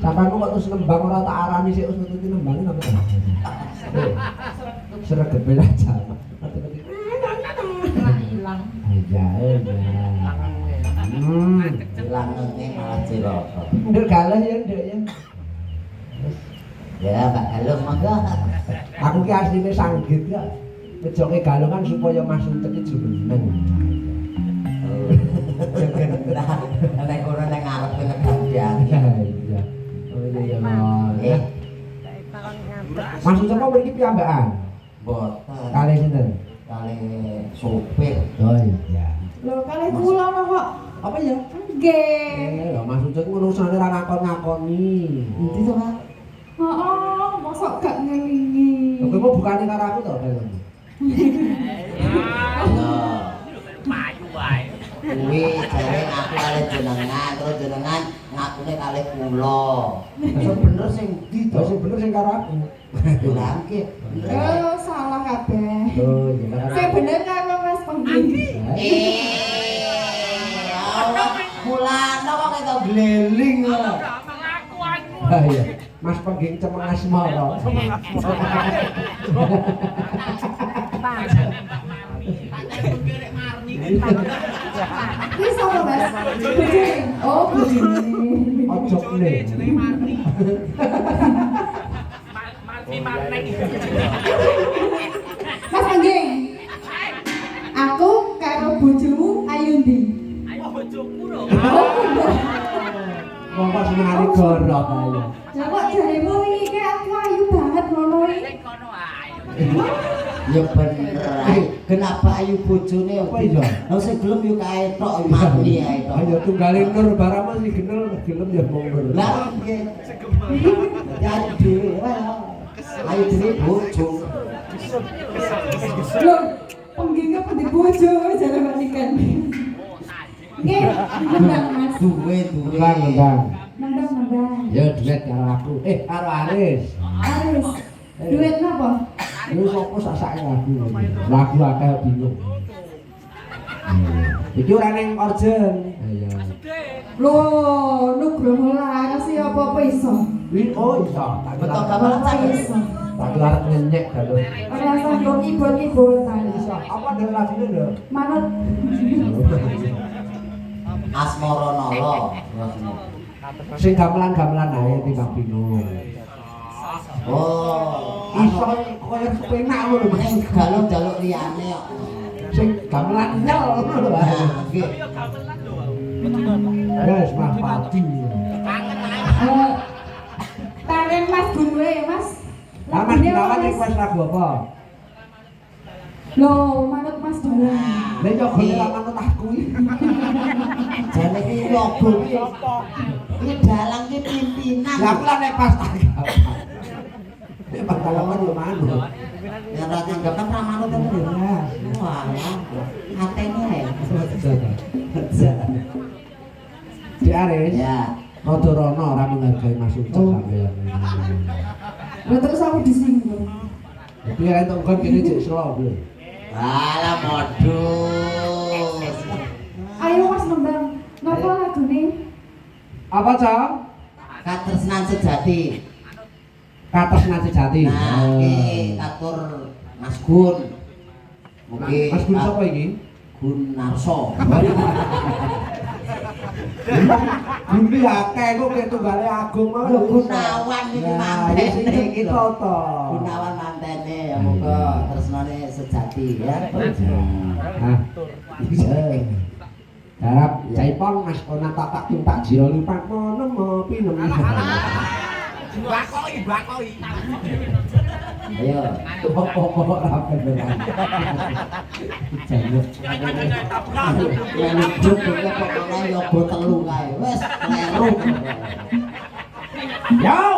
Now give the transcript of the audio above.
Sampeyan kok terus nembang ora tak arani sik wis nututi nembang napa ta? Sreget bela jam. Hilang. Iya. Hilang ning malah cilaka. Nduk galuh ya, Nduk ya. Ya, Pak Galuh monggo. Aku ki asline sanggit ya. Ngejoke galuh kan supaya Mas Uncek iki jumeneng. Nah, nek ora ning arep ngedang. Iya. Oh iya ya. Mas Uncek kok mriki piyambakan? Boten. Kali sinten? Kali sopir. Oh iya. Lho, kali kula kok. Apa ya? Nggih. Lho Mas Uncek urusane ra ngakon-ngakoni. Endi to, Pak? Heeh, mosok gak ngelingi. Lho kowe bukane karo aku to, Bel. Payu wae. Kuwi jare aku kali jenengan, terus jenengan ngakune kali kula. Sing bener sing ndi to? Sing bener sing karo aku. Lah nggih. Oh, salah kabeh. Oh iya. Sing bener karo Mas Penggi. Allah, mulane kok ketok gleling kok. Ah iya. Mas Pengging cemeng asmara. Iki sapa, Mas? Bojone. Oh, bojone. Ojo kene. Mas Angging. Aku karo bojomu ayo ndi? Wong kok senengane gorok ayo. Lah kok jaremu iki aku ayu banget ngono iki. Ya bener ae. Kenapa ayu bojone Apa iya? Lah sing gelem yo kae tok mati ae tok. Ayo tunggale nur barang mesti genel gelem ya mong nur. Lah nggih. Ya dhewe wae. Ayo dhewe bojo. Lho, Pengging apa di bojo jare manikan. Nggih, nendang Mas. Duwe. Nendang. Nendang. Ya duet karo aku. Karo Aris. Aris. Duit napa? Lu sapa sak-sake lagu. Lagu akeh bingung. Iki ora ning Orjen. Iya. Lho, Nugroho laras iki apa-apa iso. Oh iya, Betul gamelan Apa iso? tak arep nyenyek kalau. Ora sanggup ibut-ibutan. Apa ada lagune lho? Manut. Asmara Nala. Sing gamelan-gamelan ae timbang bingung. Oh, Iso koyo kepenak ngono ning galung jaluk liyane kok. sing gamelan nyel ngono lho. Nah, nggih. Wes Mas Pati. Taren Mas Gunwe, Mas. Lah Mas Gunawan request lagu apa? Lho, manut Mas Dalan. Lah yo gone ra manut aku iki. Jane iki logo iki apa? Iki dalang iki pimpinan. Lah aku lah nek pas tak. Nek pas kalaman yo manut. Ya ora tanggapan ra manut to ya. Walah, atene ae. Di Aris. Ya. Rada rono ora menghargai Mas Ucap sampeyan. Lah terus aku disinggung. Tapi ya entuk kon kene cek slow lho. Alah modus. Ayo Mas nembang. Napa lagune? Apa, Cak? Katresnan sejati. Katresnan sejati. Nah, iki atur Mas Gun. Mugi Mas Gun sapa iki? Gun Narso. Gundi akeh kok ketunggale agung mau Lho Gunawan iki mantene iki lho. Toto. Gunawan mantene ya moga tresnane sejati ya. Nah. Harap Jaipong Mas Kona tak tumpak jiro lipat mono pinem. Bakoi. Ayo. Pokok apa beran. Jangan. Melu juk kok ana yoga telu kae. Wis kleru. Yo.